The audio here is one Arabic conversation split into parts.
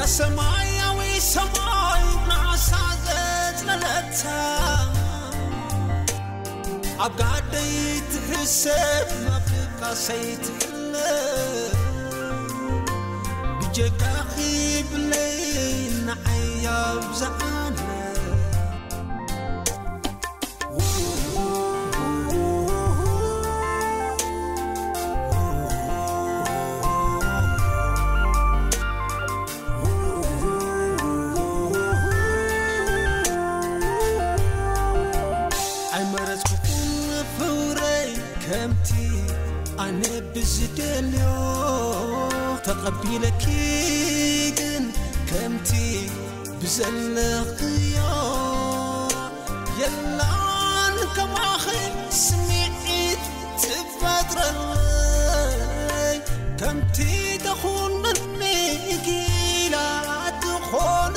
سمايا سماي نعسازت للتا عقادي تحسب نبقى سيتحلى بجاكي بلين عياب زعانة كمتي أنا بزدليو تقبلك يجن كمتي بزلقيا يلا عنك ما خي سمعت تفضل كمتي تخون النيجي لا تخون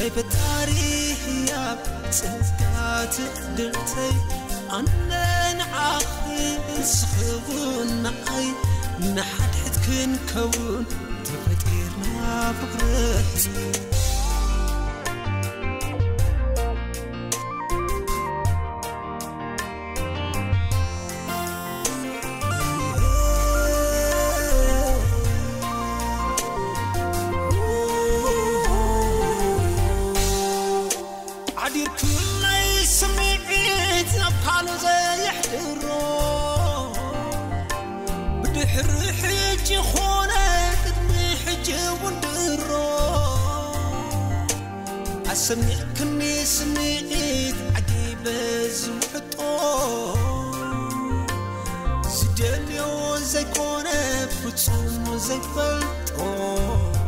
بتاريخ يا سنسكات درتي أنا عاخي سخبون نعي نحد حد كن كون تفكيرنا فكرتي سمعكني سمعت عجيبة زوحطو زدليو زي كونة فتسوم زي فلتو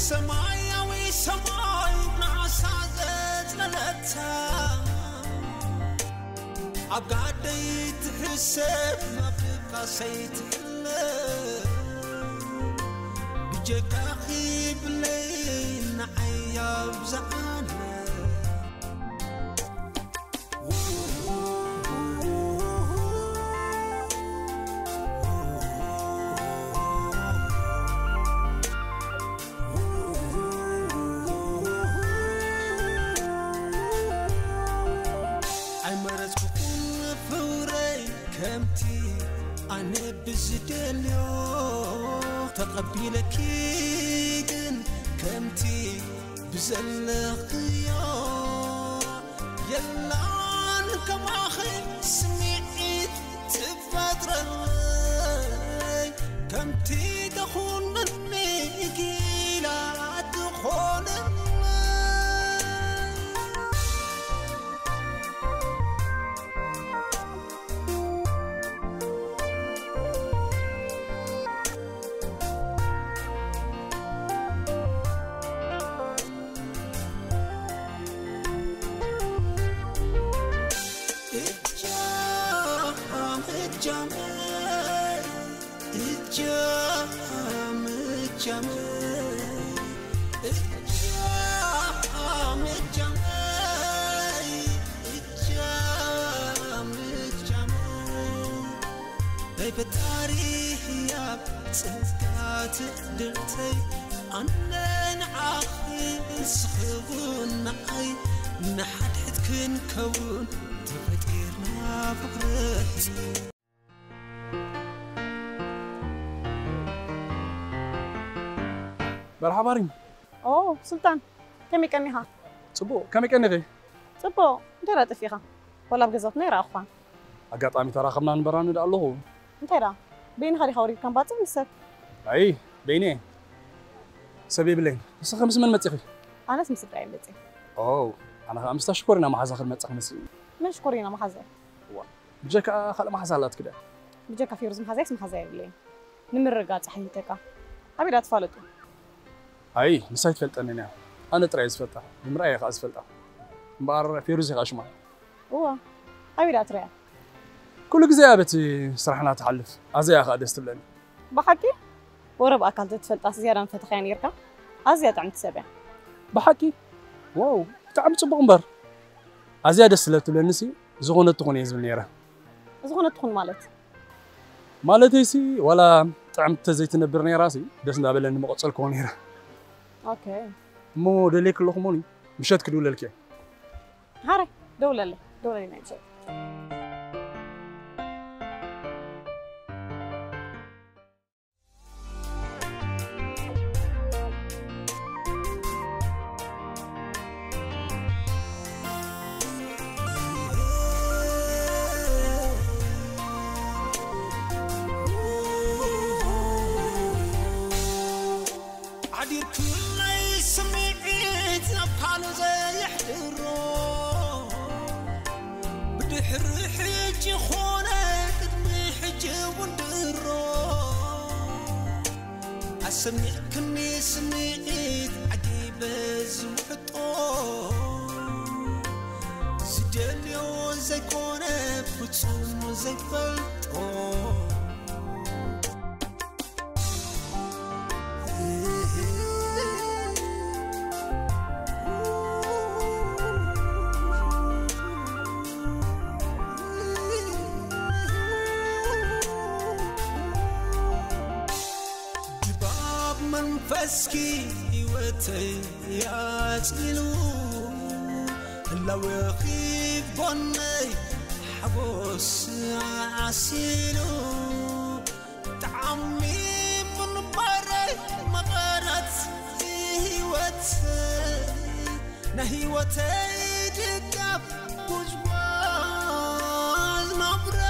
سمايا سماي نعسازت للتا عقادي تحسب نبقى سيتحلى بجاكي بلين عياب زعانة كمتي أنا بزدليو تقبلك يجن كمتي بزلقيا يلا عنك ما خي سمعت تفضل كمتي تخون النيجي لا تخون بتاريخ يا سنسكات درتي أنا عاخي سخبون نعي نحد حد كن كون تفكيرنا فكرتي مرحبا. سلطان كم يكنيها؟ صبو كم يكني؟ صبو درات فيها ولا بجزات نيرة أخوان. أقاطع متراخمنا نبران ده الله. نيرة بين خلي خوري كم باتم السب. أي بيني. سبي بلين. بس خمس من متخي. أنا اسمي سبعين بتي. أنا مستشكرنا ما حزق المتخ مسي. مشكورين ما حزق. بجاك خلا ما حزالات كده. بجاك فيروز ما حزق اسم حزق بلين. نمر رجعت حياتك. أبي لا تفعلته. أي نسيت فلت أنا ترى فلتها. بمرأي خاص فلتها. بار فيروز يغاش معي. أبي لا ترى. كل جزيابتي صراحة تحلف. أزي أخا دستبلني. بحكي؟ ورب أكلت تفلت زيادة فتخين يركا. أزياد عم تسبع. بحكي؟ واو تعم تصبغ أزياد دستبلني زغونة تكون يزبل نيرة. زغونة تكون مالتي سي ولا تعم تزيت نبرني راسي بس نقابل إني مقصل كونيرة. أوكي. مو دليك اللخموني مشات كدولة لك. هاري دولة لي نمشي. سمعت عجيبة زمحطو زدليو زي كونة بتصوم زي فلطو منفسكي هوتي يا تلو لو يخيف بني حبوس عسيلو تعمي من بري مغارت هوتي نهوتي دقف وجوال نبري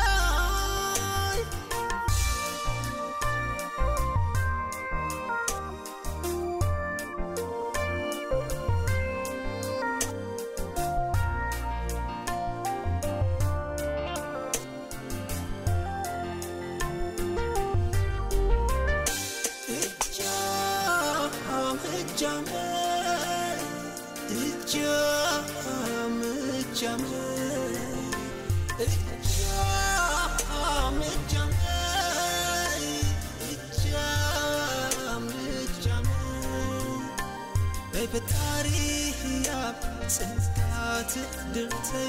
بتاريخ يا سنتات درتي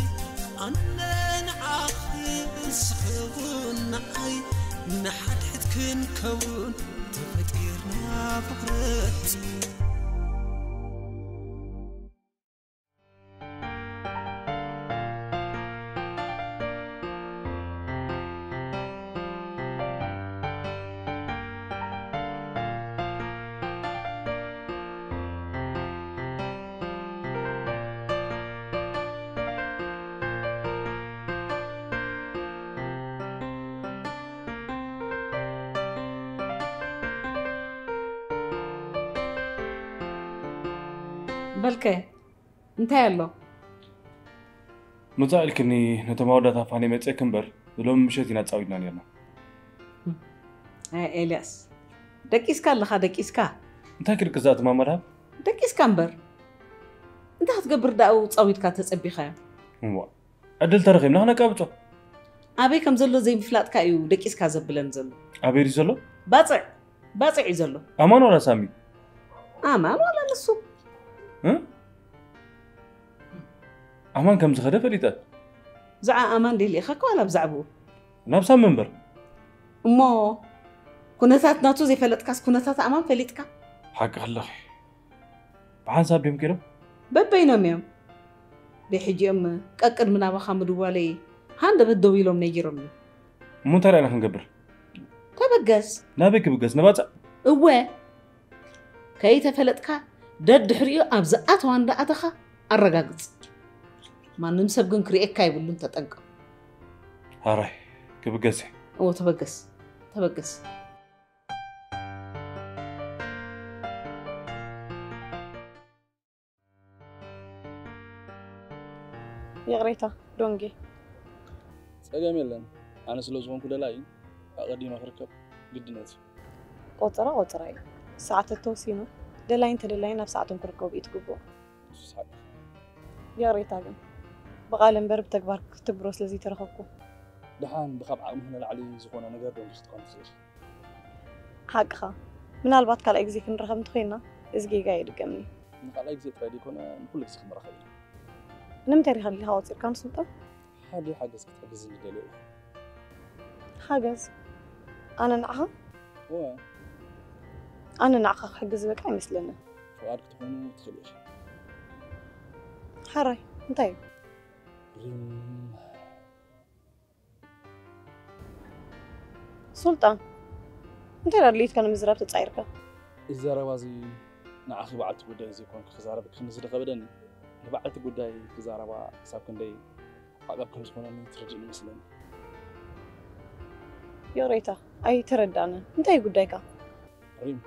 أنا نعاقب سخون عي نحد حد كن كون تفتيرنا فقرتي بلكي انتهى له نتاعلك اني نتماودة فاني متى كمبر لوم مشيتي نتصاويدنا نيرنا إلياس دقيسكا لخا دقيسكا انت كرك ذات ما مرهب دقيسكا مبر انت هتقبر داو تصاويدكا تصبيخا هو عدل ترغيمنا هنا كابتو أبي كم زلو زي مفلاتكا يو دقيسكا زبلن زلو أبي زلو باصع زلو أمان ولا سامي أمان ولا نسو أمان كم زخدة فريدة زع أمان دي اللي خاكو ولا بزعبو نفسها منبر مو كنتات ناتو زي فلتكاس كنتات أمان فلتكا حق الله بعان سابيهم كده ببينهم يوم بحجي أم كأكد من أبا خامد والي هاند بدو لهم نيجيرهم مو ترى أنا خنقبر تبقس نابك بقس نبات هو ከይተፈለጥካ ደድሕሪኡ ኣብ ዝኣተዋ እንዳኣተኻ ኣረጋግፅ ማንም ሰብ ግን ክሪኤካ ይብሉን ተጠንቀቕ هراي كبقسي ተበገስ ተበገስ يغريتا دونجي ፀገም የለን ኣነ ስለ ዝኾንኩ ደላይ ኣቐዲመ ክርከብ ግድነት ቆፅራ እዩ ሰዓት ተወሲኑ ደላይን ተደላይን ናብ ሰዓቶም ክርከቡ እዩ ትግብኦ يغريታ ግን ብቓል እምበር ብተግባር ክትግብሮ ስለዚ ተረኸብኩ ድሓን ብኻብ ዓቕሚ ንላዕሊ ዝኾነ ነገር ዶ ክትኮን ትኽእል ሓቅኻ ምናልባት ካልኣይ ግዜ ክንረኸብ እንተኮይንና እዚ ጌጋ ይድገምኒ ንኻልኣይ ግዜ ጥራይ ደይኮነ ንኩሉ ግዜ ክንራኸብ ኢና ንምንታይ ሪኻ ሊኻ ወፂርካ ንስልጣን ሓደ ሓገዝ ክትሕግዝ ዝደልዮ ሓገዝ ኣነ ንዓኻ ዋ ኣነ ንዓኻ ክሕግዝ ዝበቃ ኣይመስለኒ ፍቓድ ክትኾኑ ትኽእል ኢኻ ሓራይ እንታይ እዩ سلطان انت رليت كان مزراب تتصايرك إذا روازي نعاخي بعلت قداي زي كون خزارة خنزر قبدني بعلت قداي خزارة با حساب كندي عقب كل سكوناني ترجع مثلا يا ريتا اي تردانا انت اي قدايك ريم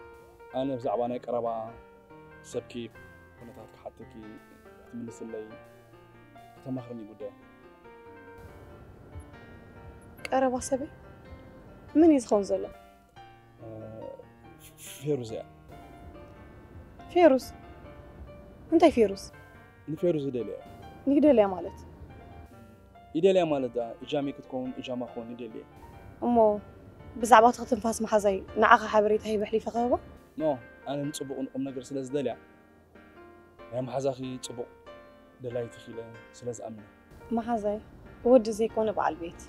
انا بزعبانه قربا سبكي كنتات حتىكي تملس لي تمخرني قداي قربا سبي من يزخون زلا فيروز يعني فيروز انت فيروز فيروز دليا نقدليا مالت يدليا مالت دا اجامي كتكون اجامه خون يدليا امو بزعبات تنفاس محزي نعاخه حبريت هي بحلي فخبه نو انا نصبق ام نجر سلاز دليا يا محزاخي صبق دلايت خيله سلاز امن محزي ود زي كون بعل بيت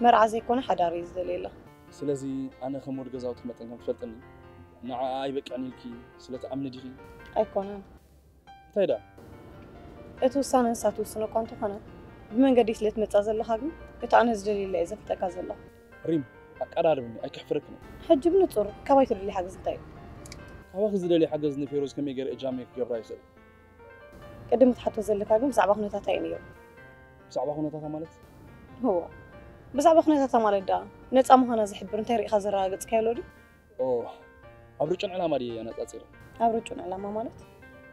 مرعى زي كون حداري زدليله سلازي أنا خمور جزاوت متن كم تفلتني نع أي بكعني لكي سلات أمن ديري أيقونان تيدا أتوسان ساتوسنا كنت خنا بمن قديش ليت متأزل لهاجم أتعنز دليل إذا فتكازل له ريم أقراربني أي كحفركني حجب نطور كوايتر اللي حاجز طيب كواخذ دليل حجزني فيروز كم يجر إجامي قبل يصير قدمت حتى زل هاجم زعبه هنا تاتينيو صعبة هنا تاتا مالت هو بزعبه هنا تاتا مالت دا نتأم هنا زحبر انت ريخ زرا قد كيلودي أوه أبرجون علامة دي أنا تأثير أبرجون علامة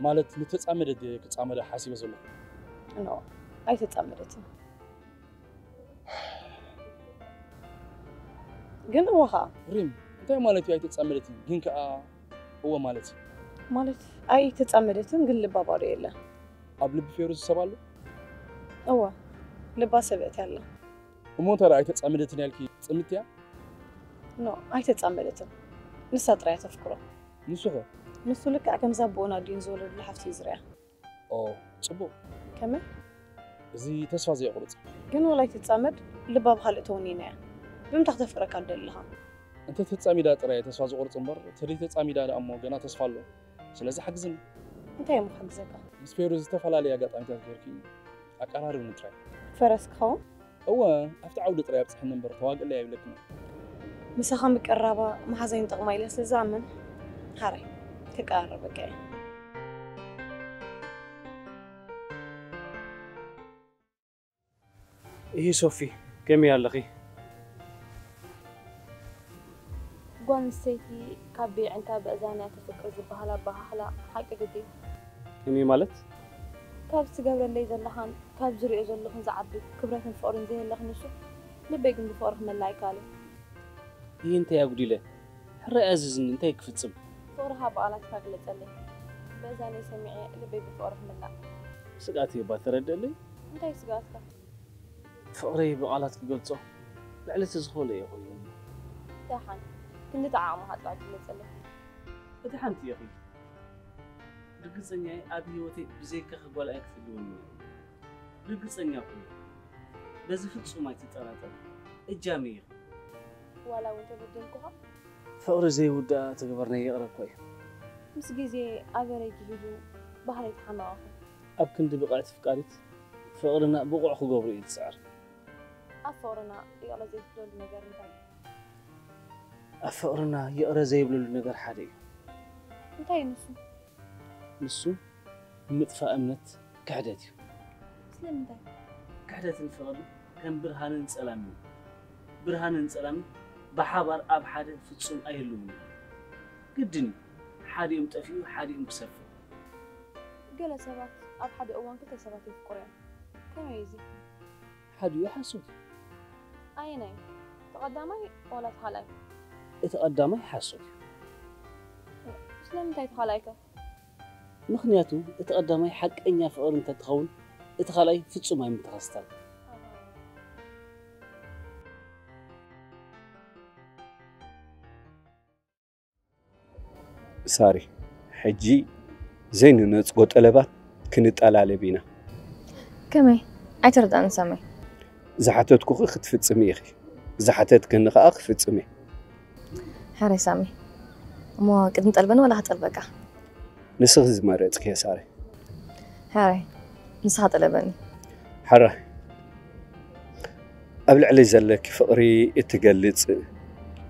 مالت نتأمل دي كتأمل حاسب زلوا نو أي تتأملت جن وها ريم أنت مالتي أي تتأملتي جنك هو مالتي أي تتأملت نقول لبابا ريلا قبل بفيروز سبالو هو لباس بيت هلا ومو ترى أي تتأملتني هالكي تأملتيها نو أي تتأملت نسا ترى تفكره نسوها نسو لك أكم زبونا دين زول اللي حفتي زرع أوه صبو كمل زي تسفى زي قرص جن ولا تتأمل لباب خلقتونينا بمتى تفكرك عند لها أنت تتأمل ده ترى تسفى زي قرص مبر تري تتأمل ده أمو جنا تسفى له سلازي حجزني أنت يا محجزك بس فيروز تفعل عليها قط أنت تفكري أقرار ونتري فرس خو هو أفتح عودة ترى بس حنا نبر تواقع اللي يبلكنا مسخن بقرابة ما حزين تغمي لس زمن هاري تقرب كاي إيه صوفي كم يالله قوان سيتي كابي عنتا بأزانة تفكر زبهلا بحلا حق قدي كمي مالت كاب سجابر اللي زلهان كاب زري زلهان زعبي كبرات فورن زي اللي خنشو لبيجن بفورخ من لايكالي هي أنت يا قديلة حر أزز إن أنت يكفتم فورها بقالك فاقلة تلي بأزانة سمعي لبيجن بفورخ من لا سقاتي باترد لي أنت يسقاتك فقري بقالات قلته لعلة تزخولي يا أخوي تاحن كنت تعامل هطلع كل تلي فتحنت يا أخي رقصني أبي وتي بزيك خبال أكثروني رقصني أخوي بس فتشو ما تتطلع الجامية ولا وانت بدلكوها فقر زي ودا تقبرني يقرب كوي مس جيزي أبري جيدو بحر يتحمى أخو أبكن بقعت فكاريت فقرنا بقع خو قبري يتسعر أفورنا يلا زي فلول نجار نتاعي أفقرنا يقرا زي بلول نجار حدي እንታይ ንሱ ንሱ ምጥፋእ እምነት ክሕደት እዩ ስለምንታይ ክሕደትን ፍቕርን ከም ብርሃንን ጸላምን ብርሃንን ጸላምን ብሓባር ኣብ ሓደ ፍጹም ኣይህልውን ግድን ሓዲኦም ጠፊኡ ሓዲኦም ክሰፍእ ገለ ሰባት ኣብ ሓደ እዋን ክልተ ሰባት ይፍቅሩ እዮም ከመይ እዚ ሓዲኡ ይሓስብ ኣየናይ ተቐዳማይ ዋላ ተኻልኣይ እቲ ቀዳማይ ሓስብ እዩ ስለምንታይ ተኻልኣይከ ምክንያቱ እቲ ቀዳማይ ሓቀኛ ፍቕሪ እንተትኸውን እቲ ካልኣይ ፍጹም ኣይምተኸስታል ساري حجي زين نصقو طلبات كنطلالب ኢና كمي ኣይትርዳእን ሰመይ زحتتكو ክትፍጽሚ ኢኺ زحتتكن خا ክትፍጽሚ حري سامي مو قد نطلبن ولا هطلبك نسخ زمرጽك يا ساري حري نسخ طلبني حرا قبل علي زلك فقري اتقلص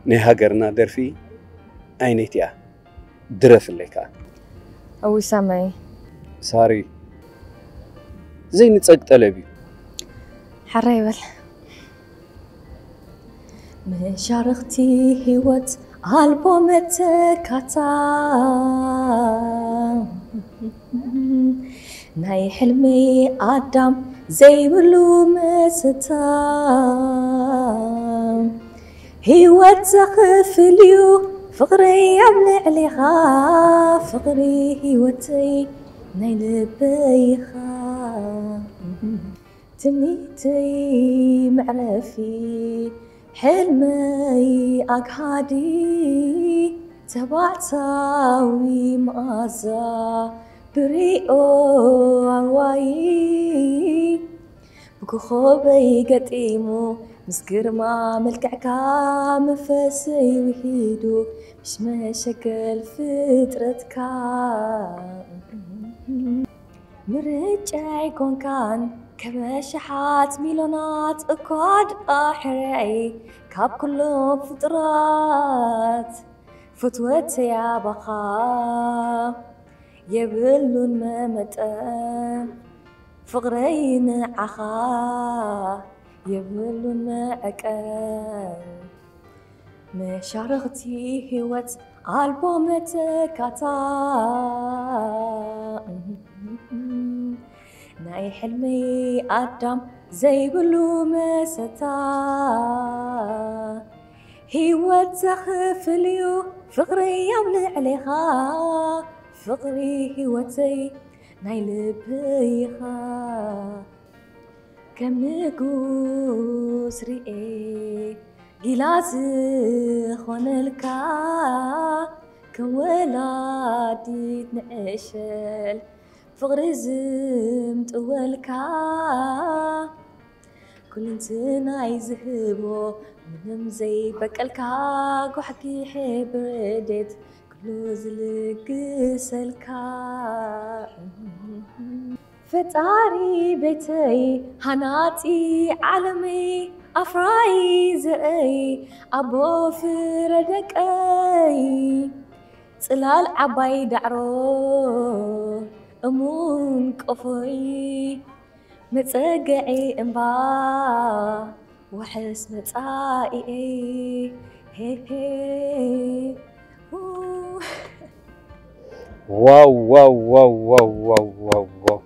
ني هاجرنا درفي عينيتيا درف لك أو سامي ساري زين تصق طلبي حريبل مشارختي هوت ألبومتك ناي حلمي آدم زي بلو مستا هوت زخف اليو فقري يبلع عليها فقري هوتي ناي لبيخا تمنيتي معرفي حلمي أقهادي تبعتاوي مازا بريئو عواي بكو خوبي قديمو مسكر ما ملكعكا مفاسي وحيدو مش مشاكل فطرتكا مرجعي كون كان كبشحات ميلونات اكواد احرعي كاب كلهم فطرات فتوت يا بخا يبلون ما متأم فقرين عخا يبلون ما أكل مشارختي هوت ألبومتك ناي حلمي آدم زي بلو مستا هوت زخف اليو فقري يملع عليها فقري هوتي ناي لبيها كم نقوس رئي جلاز خونلكا كولادي تنعشل فقري زمت أولكا كل انتنا يزهبو منهم زي بكالكا كوحكي حب ردت كلو زلق سلكا فتاري بيتي هناتي عالمي أفراي زي أبو فردك أي صلال عباي دعرو أمون كفوي متسقعي انبا وحس متسائي هي هي واو واو واو واو واو واو واو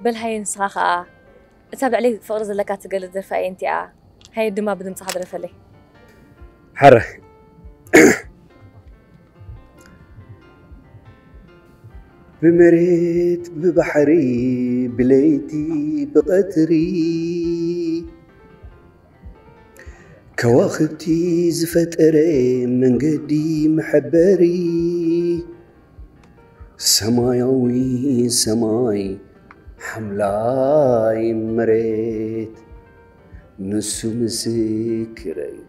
بل هاي نسخة اتابع لي فقر زلكا تقل الدرفاي انتي هاي الدما بدم تحضر فلي حرة بمريت ببحري بليتي بقدري كواخبتي زفتري من قدي محبري سمايوي سماي حملاي مريت نسو مسكري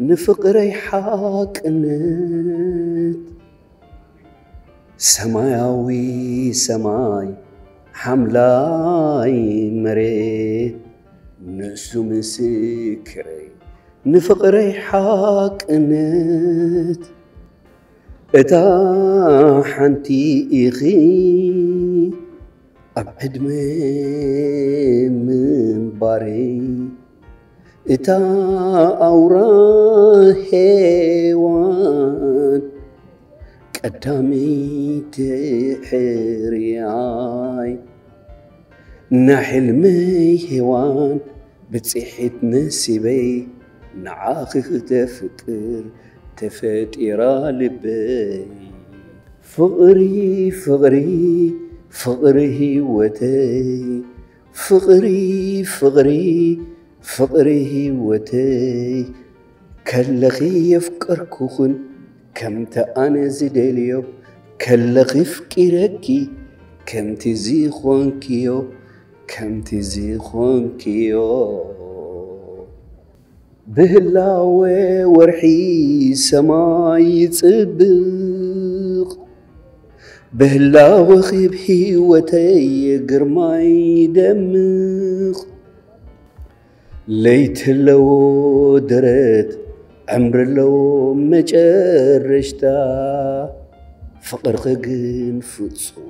نفقري حاكنت سمايوي سماي حملاي مريت نسو مسكري نفقري حاكنت إتا حنتي إخي أبعد من باري إتا أورا هيوان قدامي تحرياي نحلمي هيوان بتصيحت نسيبي نعاخخ تفكر تفتيرا لبي فقري فقري فقري وتي فقري فقري فقري وتي كلخي يفكركوخن كم تأنا زدليو كلخي فكركي كم تزيخون كيو كم تزيخون كيو بهلاوي ورحي سماي صبغ بهلاوي خيب حيوتي قرماي دمغ ليت لو درت عمر لو مجرشتا فقر خقن فتصو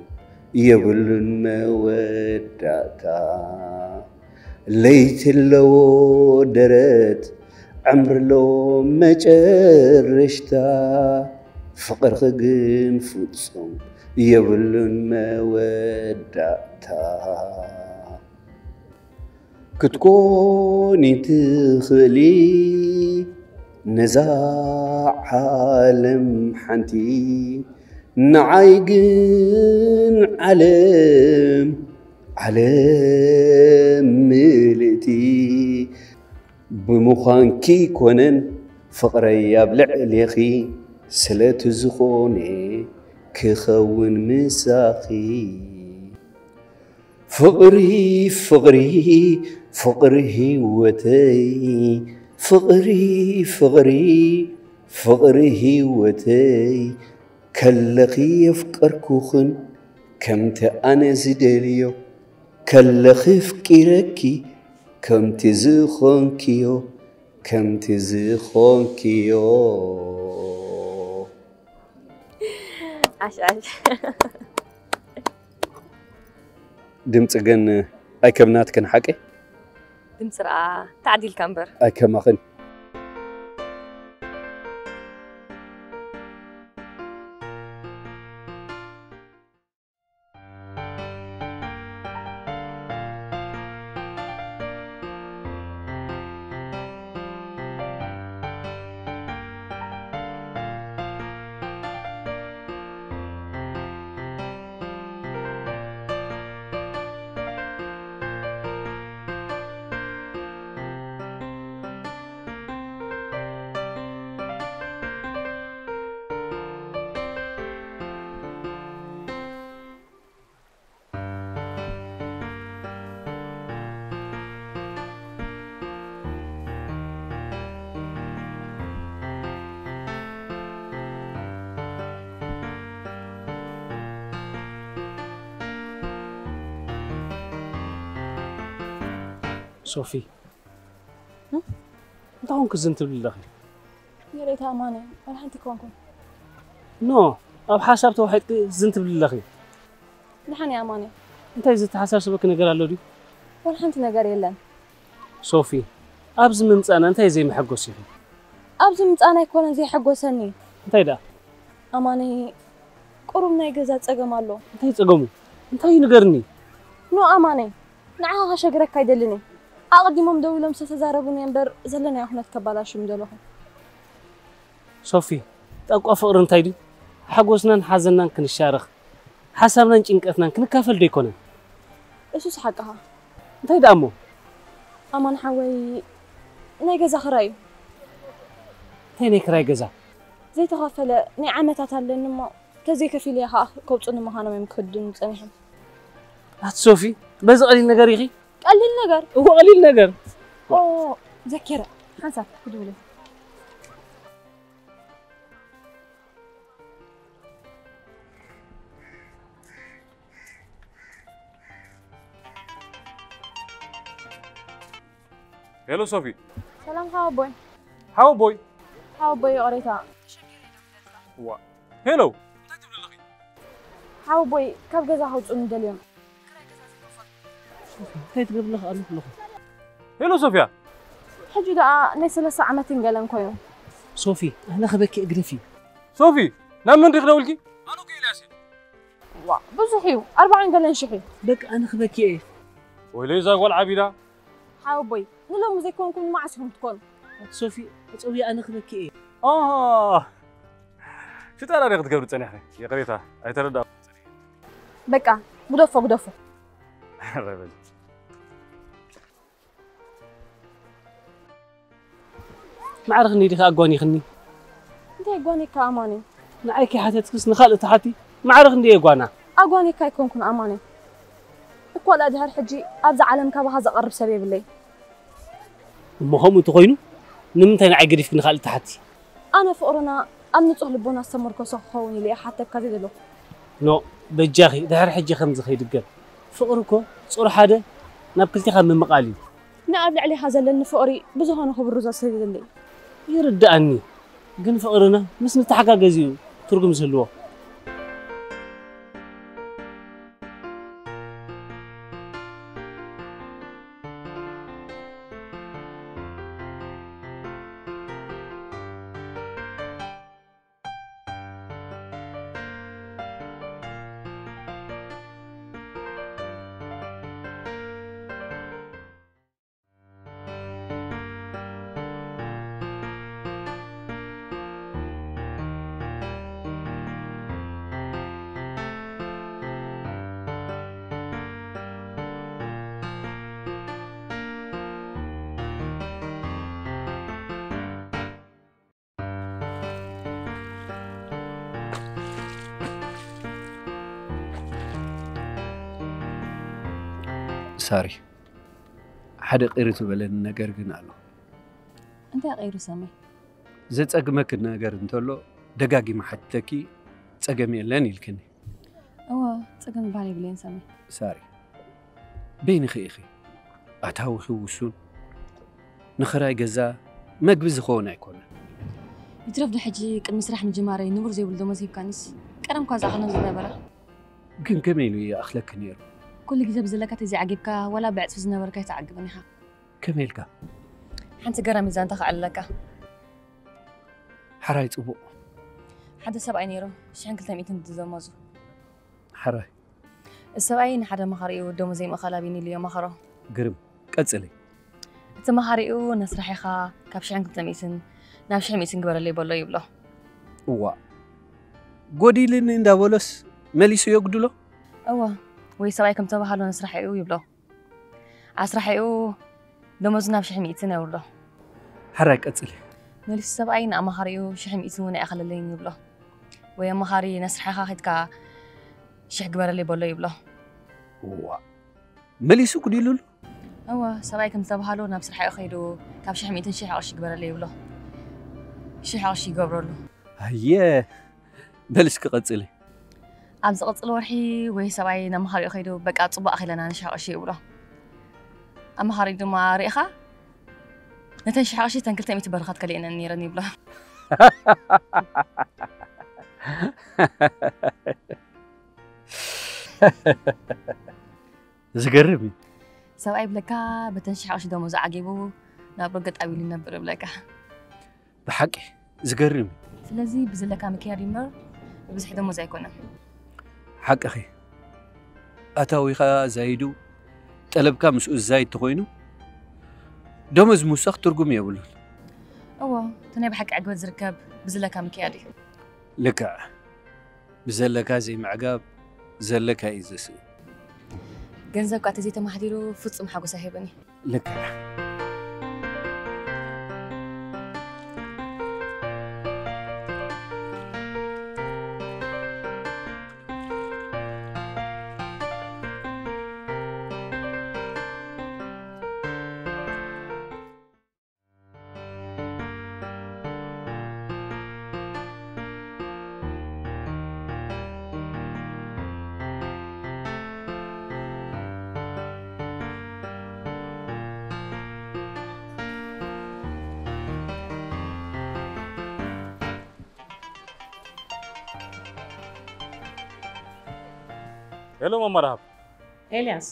يبلن موداتا ليت لو درت عمر لو مجرشتا فقر خقن فتصو يبلن موداتا كتكوني تخلي نزاع عالم حنتي نعايقن علم ملتي بمخانكي كونن فقري يابلع ليخي سلة زخوني كخون مساخي فقري فقري فقري وتي فقري فقري فقري وتي كلخي يفكركوخن كم تأنا زدليو كلخي فكركي كم تزخون كيو كم تزخون كيو عاش دمت جن أي كمنات كان حكي دمت رأى تعديل كامبر أي كم أخن صوفي انت هون كزنت بالله يا ريتها أمانة ولا حنتي كونكم نو اب حساب توحيد زنت بالله نحن يا أمانة انت اذا تحساسبك نغير الله دي ولا حنتي نغير يلن صوفي ابز ممصانا انت زي محقوس يخي أبز ممصانا يكون زي حقوسني انت دا أمانة قربنا يجزا تصقم الله انت يصقمو انت ينغرني نو أمانة نعاها شجرك كايدلني أقدمهم دولة مستزاربون ينبر زلنا يا أخونا تكبلاش مدلهم صوفي تقوا فقر انت دي حقوسنا حزننا كنشارخ حسابنا نጭንቀትና كنكافل ديكونا እሱስ حقها እንታይ ዳሞ أمان حوي ናይ ገዛ خراي እንታይ ናይ ክራይ ገዛ ዘይተኸፈለ ናይ ዓመታት ኣለኒ እሞ ከዘይ ከፊል ኢኻ ከውፅኒ ምዃኖም እዮም ክክድኑ ፀኒሖም አት ሶፊ በዚ ቀሊል ነገር ይኺ ቀሊል ነገር እኮ ቀሊል ነገር ኦ ዘኪረ ሓንሳብ ክድውለ Hello, Sophie. سلام حاو بوي How boy? حاو بوي قريتها What? هلو حاو بوي كاب جزا هوصون دليم كيف تقبل لك أنا لك هلو صوفيا حجي دا ناي 3 عامات نقلن كويو صوفي أنا خبكي أقرفي صوفي نعم من ريخ دولكي أنا كيلاسي وا بزحيو 40 قلن شحي بك أنا خبكي إيه وليزا والعبيدا حاو بوي نلوم زي كونكم معسهم تكون صوفي صوفي أنا خبكي إيه شو ترى ريخ تقبل تاني يا قريتها أي ترى بقى قدفو ما عرف إني دخل أقواني خني انت اقواني كأماني نعيكي حتى تكس نخال تحتي ما عرف إني أقوانا اقواني كاي كونكم أماني اقوال أدهر حجي أبزع عالم كابا هذا قرب سبيب اللي هم تغينوا نمتى نعيقري في نخال تحتي أنا فقرنا أمن تقول لبونا استمركو صحوني لي حتى بكذا دلو نو بجاخي دهر حجي خمس خيد الجل فقركو صور حدا نبكلتي خم من مقالي نقابل علي هذا لأن فقري بزهانو خبر رزا سيد اللي يردأني قن فقرنا مس نتحقق جزيو ترقم سلوه ساري حدا قيرتو بلن نجار جنالو أنت غير سامي زت أجمك النجار انتلو دقاقي ما حتكي تأجمي لاني الكني تقم بالي بلين سامي ساري بين خيخي أتهاو خوسون نخراي جزا ما قبز خونا يكون يترفض حجي كان مسرح من جماري نمر زي ولدو مزيب كانس كرم كازا خلنا زي برا كن كميلو يا أخلاق نيرو كل جزء بزلكات زي عجبك ولا بعد فزنا بركة تعجبني ها كميلك حنت جرى ميزان تخعل لك حرايت أبو حدا سبعين يورو شحن كل تميتن تزمزو حراي السبعين حدا مخاريو دوم زي ما خلابيني اليوم مخرو قرب كتسلي انت مخاريو نسرحي خا كاب شحن كل تميتن ناب شحن ميتن قبل اللي بولو يبلو وا قودي لين داولس مليسو يقدلو وي سبعي كم تبع حلو نسرحيو يبلو عسرحيو دومز ناب شحن ميتن يبلو حراي كتسلي نلف السبعين أما خاريو شحم يسوون أخل اللين يبلو ويا ما خاري نسرح خاخد كا شح جبر اللي بولو يبلو وا مليسو كديلول سبعي كم تبهالو نبسرح أخيدو كاب شحم يتن شح عرش جبر اللي يبلو شح عرش جبرلو هيا بلش كقتلي أبز قتل ورحي وي سبعي نما خاري أخيدو بقى صبا أخيلنا نشح عرش يبلو أما خاري دو ما ريخا نتنشح عشي تنكلت أمي تبرخات كلينا نيراني بلا زقربي سواء بلكا بتنشح عشي دوموز عجيبو نابرقت أبي لنا بلكا بحقي زقربي فلازي بزلكا مكياري مر بزح دوموز يكون حق أخي أتاويخا زايدو طلبكا مسؤول زايد تخوينو دمز موسخ ترجم يقولون تني بحق عقبة زركاب بزلكا مكيادي لك بزلكا زي معقاب زلكا إيزس جنزب قاتزيته ما حديرو فتصم حاجة سهيبني لك هلو ماما رهب ኤልያስ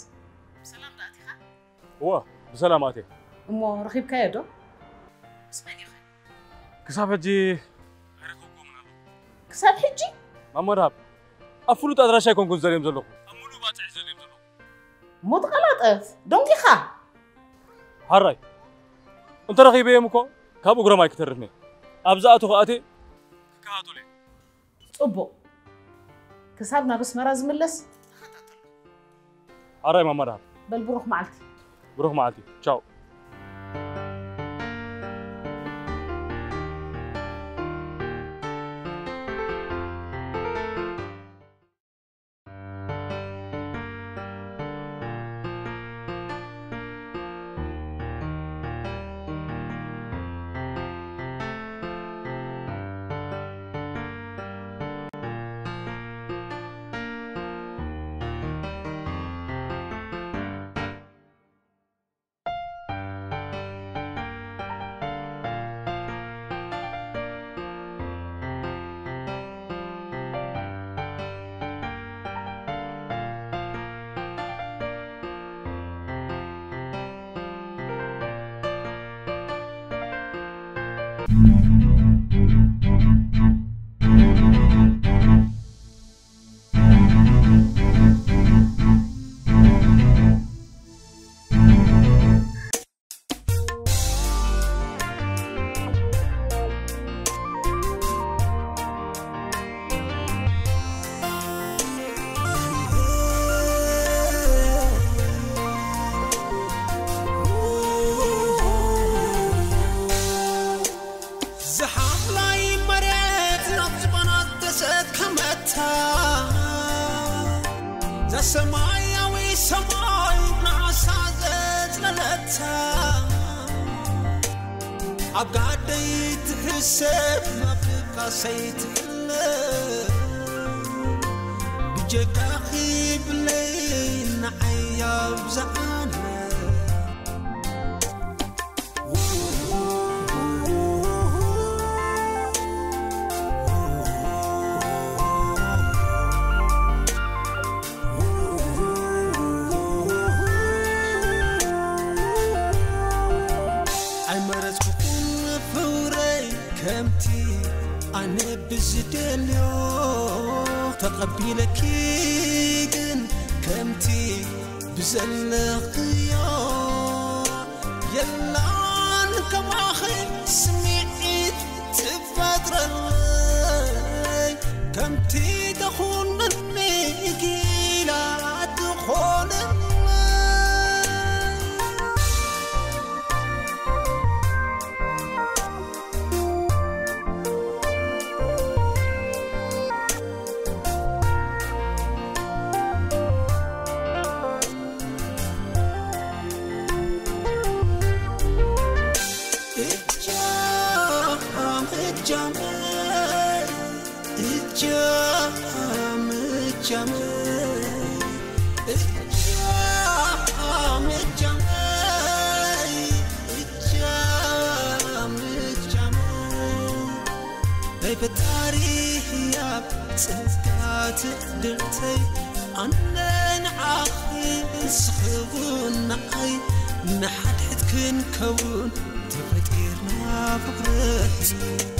ሰላም ዳእቲኻ هو بسلاماتي እሞ ረኺብካ የዶ كساب حجي ክሳብ ሕጂ ماما رهب أفلوت أدراشا يكون كون زليم زلوخ أمولو باطع زليم زلوخ ሞ ተቐላጠፍ ዶንኪኻ حراي أنت رخيبي يمكو كابو غراماي كترفني أبزأتو خاتي كاتو لي ጽቡቕ ክሳብ ናብ ኣስመራ ዝምለስ حراي ماما رهب በል ብሩኽ መዓልቲ بروح معلتي تشاو تقبلك كمتي بزلق يلا انكم اخي سمعت تفضل كمتي تخونني قيلا تخونني بتاريخ يا سنتات درتي أنا عاخي سخبون عي نحد حد كون تفكرنا فقرت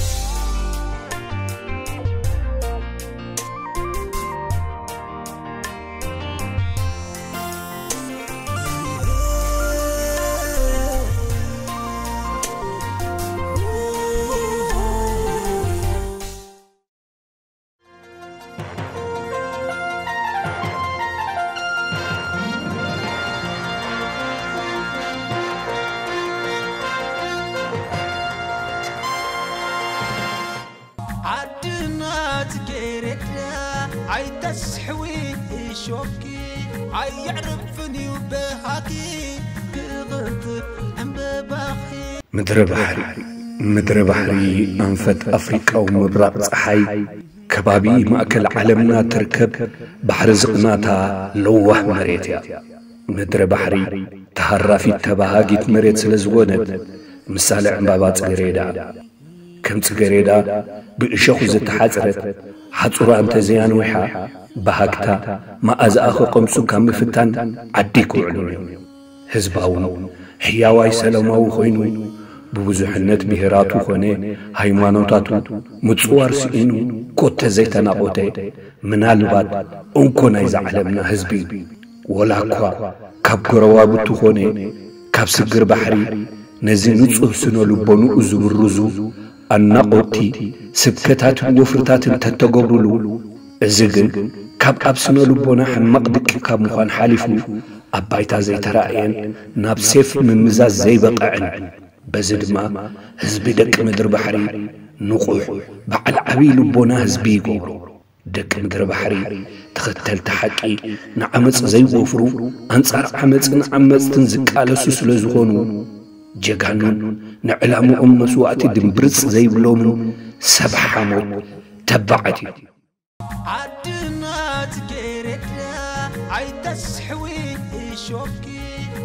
مدر بحري أنفت أفريقيا ومبرق صحي كبابي مأكل عالمنا تركب بحر زقناتا لوح مريتيا مدر بحري تهرى في التباهاجي مريت سلزوند مسال عمبابات غريدا كم تجريدا بإشخ زتحزرت حصورا أنت زيان وحا بهكتا ما أزأخو قمسو كم فتان عديكو علوم هزباون حياواي سلاماو خوينو بوزحنت بهراتو خوني هايمانوتاتو متصور سئينو كوت زيتنا قوتي من البات انكو نايز علمنا هزبي ولا كوا كاب قروابتو خوني كاب سقر بحري نزي نصوه سنو لبونو أزو الرزو النقوتي سبكتات وفرتات تتقبرلو الزقن كاب أبسنو لبونا حمق دك كاب مخان حالفو أبايتا زي ترائين ناب سيف من مزاز زي بقعن بزد ما هزبي دك مدر بحري نقوح بعد عبي لبونا هزبي قبرو دك مدر بحري تختل تحكي نعمت زي وفرو أنصار عمت نعمت تنزك على سوسل زغونو جاكانون نعلامو مسواتي دمبرص زي بلومن سبع حمود تبعتي عدنا تجريتنا عي تسحوي شوكي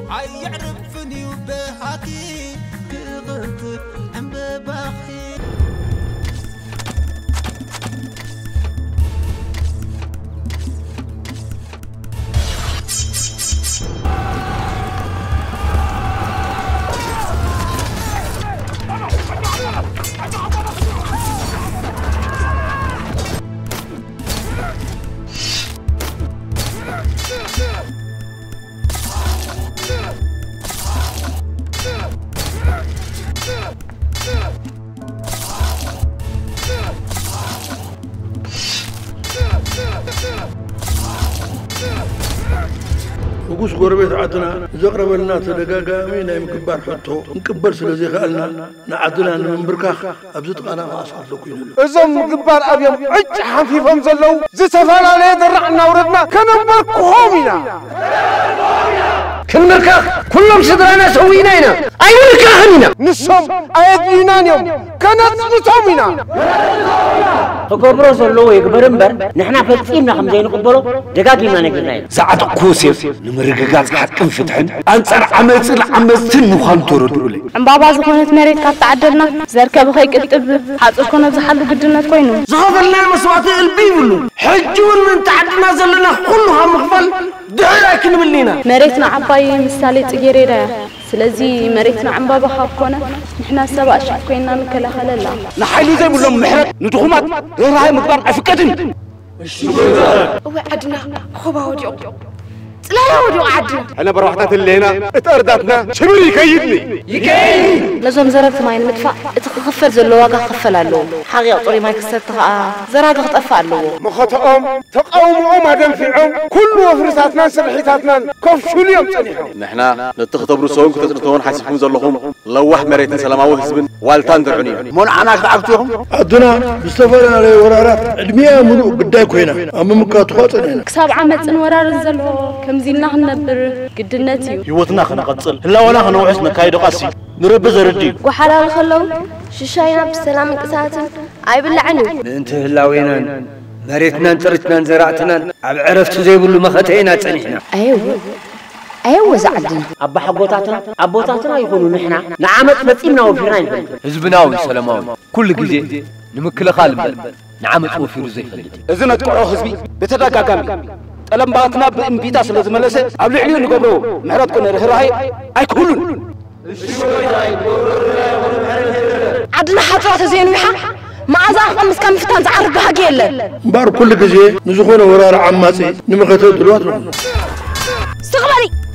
عي يعرفني وبهاكي تغطب عم بباخي وقوس قربت عدنا زقرب لنا تدقاقا مين يمكبار حطو نكبر سلازي خالنا نعدنا من بركاخ أبزت قانا أصعد لكوين إذن مكبار أبيض عج حفيفهم زلو زي سفانا ليه درعنا وردنا كنبر كومينا كنبركاخ كلهم صدرنا سويناينا أي مركاخنا نسهم أيدينا يوم كانت نسومينا تقبرو زلو يكبرنبر نحنا فتسيمنا خمزين نقبرو دقاقينا نقلناين زعد قوسيف نمرقاقات حقن فتحن أنصر عمزتن مخان تردو لي عم بابا زخونت مريت كاب تعدلنا زركب خيك اتب حاطر كنا بزحل قدنا كوينو زغفرنا المسواتي البيبلو حجون من تعدنا زلنا كلها مخفل دعيراك نملينا مريتنا عباي مثالي تجريرا سلازي مريتنا عم بابا خابكونا نحنا سبا أشوف كوينا نكلا خللا نحيلو زي بلوم محرق ندخومات راهي مقبار أفكتن وعدنا خوبا وديو لا يوديو عدنا أنا بروحتات اللي هنا اتأرداتنا شمري يكيدني يكيد لازم زرقت ماين مدفع اتخفل زلو واقع خفل علو حاجة طوري ما يكسرت زراقة تقفع علو مخطئهم تقاومهم هدم فيهم كل وفرساتنا سرحيتاتنا كفشوا اليوم تنيحهم نحنا نتخطبرو سوون كتزنتون حاسبون زلهم لوح مريتنا سلاماو حزبن والتان درعوني مون عناك دعبتوهم عدنا بستفرنا على ورارات عدمية ملوء قدايك هنا أما مكاتخواتنا كساب عمت ورار الزلو كمزينا هنبر قد النتيو يوتنا خنا قتصل هلا ولا خنا وعسنا كايدو قاسي نربي زردي وحلال خلو ششاينا بسلام انقساتن عيب اللعنو انت هلا وينا مريتنا انترتنا زرعتنا عرفت زي بلو مختينا تنحنا ايوه زعدنا ابا حقوتاتنا يكونوا نحنا نعمت مصيمنا وفينا نفل حزبنا وسلاماوي كل جزء نمكل خالب نعمت وفير زي فلت اذن تقعو حزبي بتدقاقامي ألم باتنا بإنبيتا سلز ملسة قبل عليون نقبلو محرات كنا رهراي أي كلون عدنا حطرات زين ويحا ما أزاق قمس كم فتان تعرف بهاقيلا بار كل جزء نزخونا ورار عماسي نمغتو دلوات استغبري